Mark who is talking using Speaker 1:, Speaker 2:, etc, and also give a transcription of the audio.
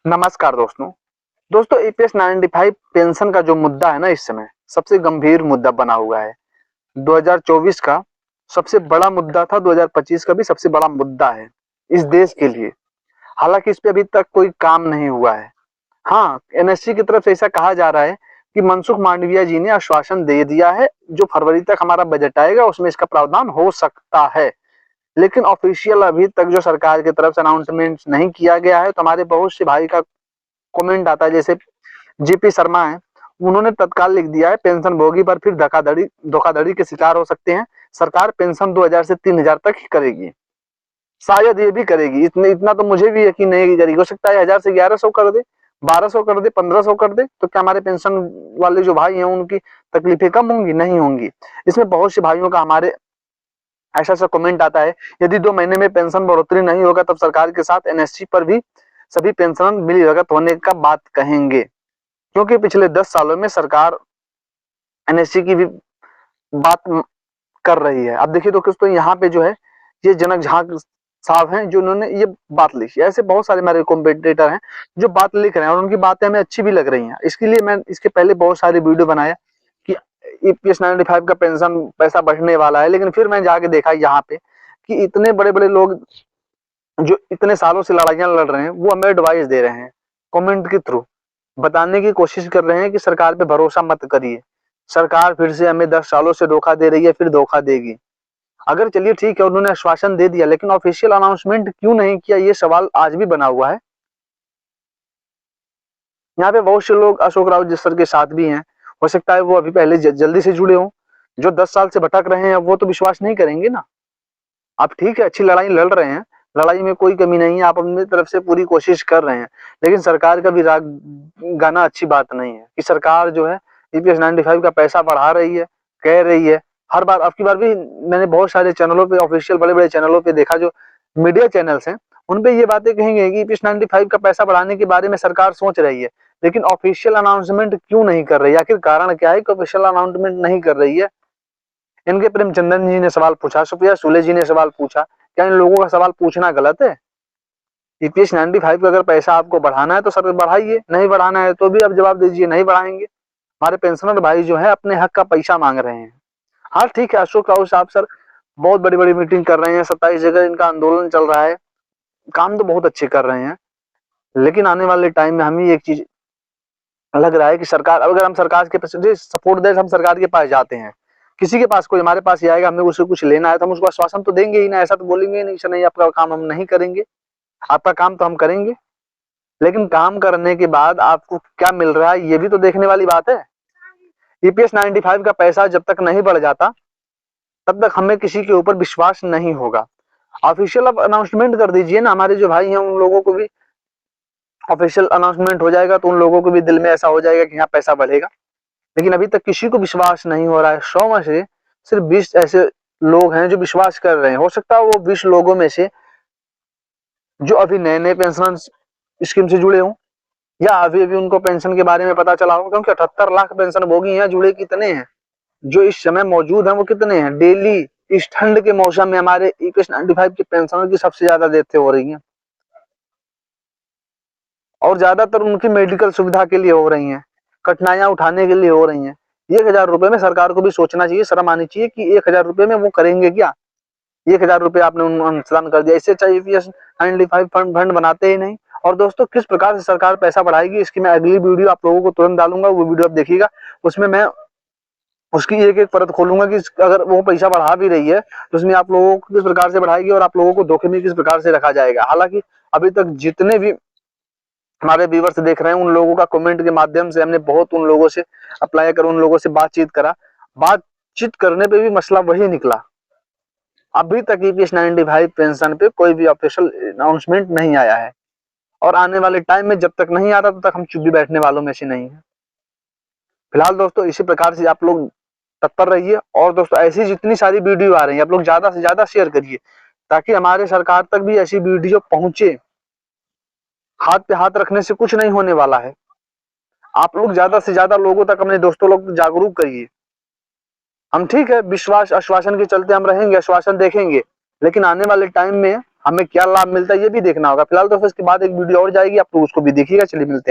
Speaker 1: नमस्कार दोस्तों। दोस्तों ईपीएस 95 पेंशन का जो मुद्दा है ना, इस समय सबसे गंभीर मुद्दा बना हुआ है। 2024 का सबसे बड़ा मुद्दा था, 2025 का भी सबसे बड़ा मुद्दा है इस देश के लिए। हालांकि इस पे अभी तक कोई काम नहीं हुआ है। हाँ, एनएससी की तरफ से ऐसा कहा जा रहा है कि मनसुख मांडविया जी ने आश्वासन दे दिया है, जो फरवरी तक हमारा बजट आएगा उसमें इसका प्रावधान हो सकता है। लेकिन ऑफिशियल अभी तक जो सरकार की तरफ से अनाउंसमेंट नहीं किया गया है। तो हमारे बहुत से भाई का कमेंट आता है, जैसे जीपी शर्मा है, उन्होंने तत्काल लिख दिया है पेंशन भोगी पर फिर धोखाधड़ी धोखाधड़ी के शिकार हो सकते हैं। सरकार पेंशन 2000 से 3000 तक ही करेगी, शायद ये भी करेगी। इतना तो मुझे भी यकीन नहीं करेगी। हो सकता है 1000 से 1100 कर दे, 1200 कर दे, 1500 कर दे। तो क्या हमारे पेंशन वाले जो भाई हैं उनकी तकलीफें कम होंगी? नहीं होंगी। इसमें बहुत से भाइयों का हमारे ऐसा सा कमेंट आता है, यदि 2 महीने में पेंशन बढ़ोतरी नहीं होगा तब सरकार के साथ एनएससी पर भी सभी पेंशनर मिलीभगत होने का बात कहेंगे। क्योंकि पिछले 10 सालों में सरकार एनएससी की भी बात कर रही है। अब देखिए दोस्तों, यहाँ पे जो है ये जनक झा साहब हैं जो उन्होंने ये बात लिखी है। ऐसे बहुत सारे हमारे कॉम्पिटिटर हैं जो बात लिख रहे हैं और उनकी बातें हमें अच्छी भी लग रही हैं। इसके लिए मैं इसके पहले बहुत सारे वीडियो बनाया कि ईपीएस 95 का पेंशन पैसा बढ़ने वाला है। लेकिन फिर मैं जाके देखा यहाँ पे कि इतने बड़े बड़े लोग जो इतने सालों से लड़ाइयां लड़ रहे हैं वो हमें एडवाइस दे रहे हैं, कमेंट के थ्रू बताने की कोशिश कर रहे हैं कि सरकार पे भरोसा मत करिए, सरकार फिर से हमें 10 सालों से धोखा दे रही है, फिर धोखा देगी। अगर चलिए ठीक है, उन्होंने आश्वासन दे दिया, लेकिन ऑफिशियल अनाउंसमेंट क्यों नहीं किया, ये सवाल आज भी बना हुआ है। यहाँ पे बहुत से लोग अशोक राव जी सर के साथ भी हैं। हो सकता है वो अभी पहले जल्दी से जुड़े हों। जो 10 साल से भटक रहे हैं वो तो विश्वास नहीं करेंगे ना। आप ठीक है, अच्छी लड़ाई लड़ रहे हैं, लड़ाई में कोई कमी नहीं है, आप अपनी तरफ से पूरी कोशिश कर रहे हैं। लेकिन सरकार का भी राग गाना अच्छी बात नहीं है कि सरकार जो है ईपीएस 95 का पैसा बढ़ा रही है, कह रही है हर बार। अब की बार भी मैंने बहुत सारे चैनलों पे, ऑफिशियल बड़े बड़े चैनलों पे देखा, जो मीडिया चैनल्स हैं उन पे ये बातें कहेंगे कि ईपीएस 95 का पैसा बढ़ाने के बारे में सरकार सोच रही है। लेकिन ऑफिशियल अनाउंसमेंट क्यों नहीं कर रही है? आखिर कारण क्या है कि ऑफिशियल अनाउंसमेंट नहीं कर रही है? इनके प्रेमचंदन जी ने सवाल पूछा, सुप्रिया सुले जी ने सवाल पूछा, क्या इन लोगों का सवाल पूछना गलत है? ईपीएस 95 का अगर पैसा आपको बढ़ाना है तो सर बढ़ाइए, नहीं बढ़ाना है तो भी आप जवाब दीजिए नहीं बढ़ाएंगे। हमारे पेंशनर भाई जो है अपने हक का पैसा मांग रहे हैं। हाँ ठीक है, अशोक राव साहब सर बहुत बड़ी बड़ी मीटिंग कर रहे हैं, 27 जगह इनका आंदोलन चल रहा है, काम तो बहुत अच्छे कर रहे हैं। लेकिन आने वाले टाइम में हमें एक चीज लग रहा है कि सरकार, अगर हम सरकार के सपोर्ट दे, हम सरकार के पास जाते हैं, किसी के पास कोई हमारे पास ही आएगा, हमें उससे कुछ लेना है तो हम उसको आश्वासन तो देंगे ही ना। ऐसा तो बोलेंगे नहीं सर नहीं आपका काम हम नहीं करेंगे, आपका काम तो हम करेंगे। लेकिन काम करने के बाद आपको क्या मिल रहा है ये भी तो देखने वाली बात है। ईपीएस 95 का पैसा जब तक नहीं बढ़ जाता तब तक हमें किसी के ऊपर विश्वास नहीं होगा। ऑफिशियल अब अनाउंसमेंट कर दीजिए ना, हमारे जो भाई हैं उन लोगों को भी ऑफिशियल अनाउंसमेंट हो जाएगा तो उन लोगों को भी दिल में ऐसा हो जाएगा कि यहाँ पैसा बढ़ेगा। लेकिन अभी तक किसी को विश्वास नहीं हो रहा है। 100 में से सिर्फ 20 ऐसे लोग हैं जो विश्वास कर रहे हैं। हो सकता है वो 20 लोगों में से जो अभी नए नए पेंशन स्कीम से जुड़े हों, या अभी अभी उनको पेंशन के बारे में पता चला हो। क्योंकि 78 लाख पेंशन भोगी हैं, जुड़े कितने हैं जो इस समय मौजूद हैं, वो कितने हैं? डेली इस ठंड के मौसम में हमारे ईपीएस 95 के पेंशनर की सबसे ज्यादा डेथें हो रही हैं और ज्यादातर उनकी मेडिकल सुविधा के लिए हो रही हैं, कठिनाइयां उठाने के लिए हो रही हैं। 1000 रुपए में सरकार को भी सोचना चाहिए, शर्म आनी चाहिए कि 1000 रुपए में वो करेंगे क्या? 1000 रुपए आपने अनुदान कर दिया, इससे चाहिए ईपीएस 95 फंड बनाते ही नहीं। और दोस्तों किस प्रकार से सरकार पैसा बढ़ाएगी इसकी मैं अगली वीडियो आप लोगों को तुरंत डालूंगा, वो वीडियो आप देखिएगा। उसमें मैं उसकी एक एक परत खोलूंगा कि अगर वो पैसा बढ़ा भी रही है तो उसमें आप लोगों को किस प्रकार से बढ़ाएगी और आप लोगों को धोखे में किस प्रकार से रखा जाएगा। हालांकि अभी तक जितने भी हमारे व्यूवर्स देख रहे हैं उन लोगों का कमेंट के माध्यम से हमने बहुत उन लोगों से अप्लाई कर, उन लोगों से बातचीत करा। बातचीत करने पे भी मसला वही निकला, अभी तक ईपीएस 95 पेंशन पे कोई भी ऑफिशियल अनाउंसमेंट नहीं आया है। और आने वाले टाइम में जब तक नहीं आता तब तक हम चुप भी बैठने वालों में से नहीं है। फिलहाल दोस्तों इसी प्रकार से आप लोग तत्पर रहिए। और दोस्तों ऐसी जितनी सारी वीडियो आ रही है आप लोग ज्यादा से ज्यादा शेयर करिए ताकि हमारे सरकार तक भी ऐसी वीडियो पहुंचे। हाथ पे हाथ रखने से कुछ नहीं होने वाला है। आप लोग ज्यादा से ज्यादा लोगों तक, अपने दोस्तों लोग जागरूक करिए। हम ठीक है विश्वास आश्वासन के चलते हम रहेंगे, आश्वासन देखेंगे, लेकिन आने वाले टाइम में हमें क्या लाभ मिलता है ये भी देखना होगा। फिलहाल तो फिर इसके बाद एक वीडियो और जाएगी, आप लोग उसको भी देखिएगा। चलिए मिलते हैं।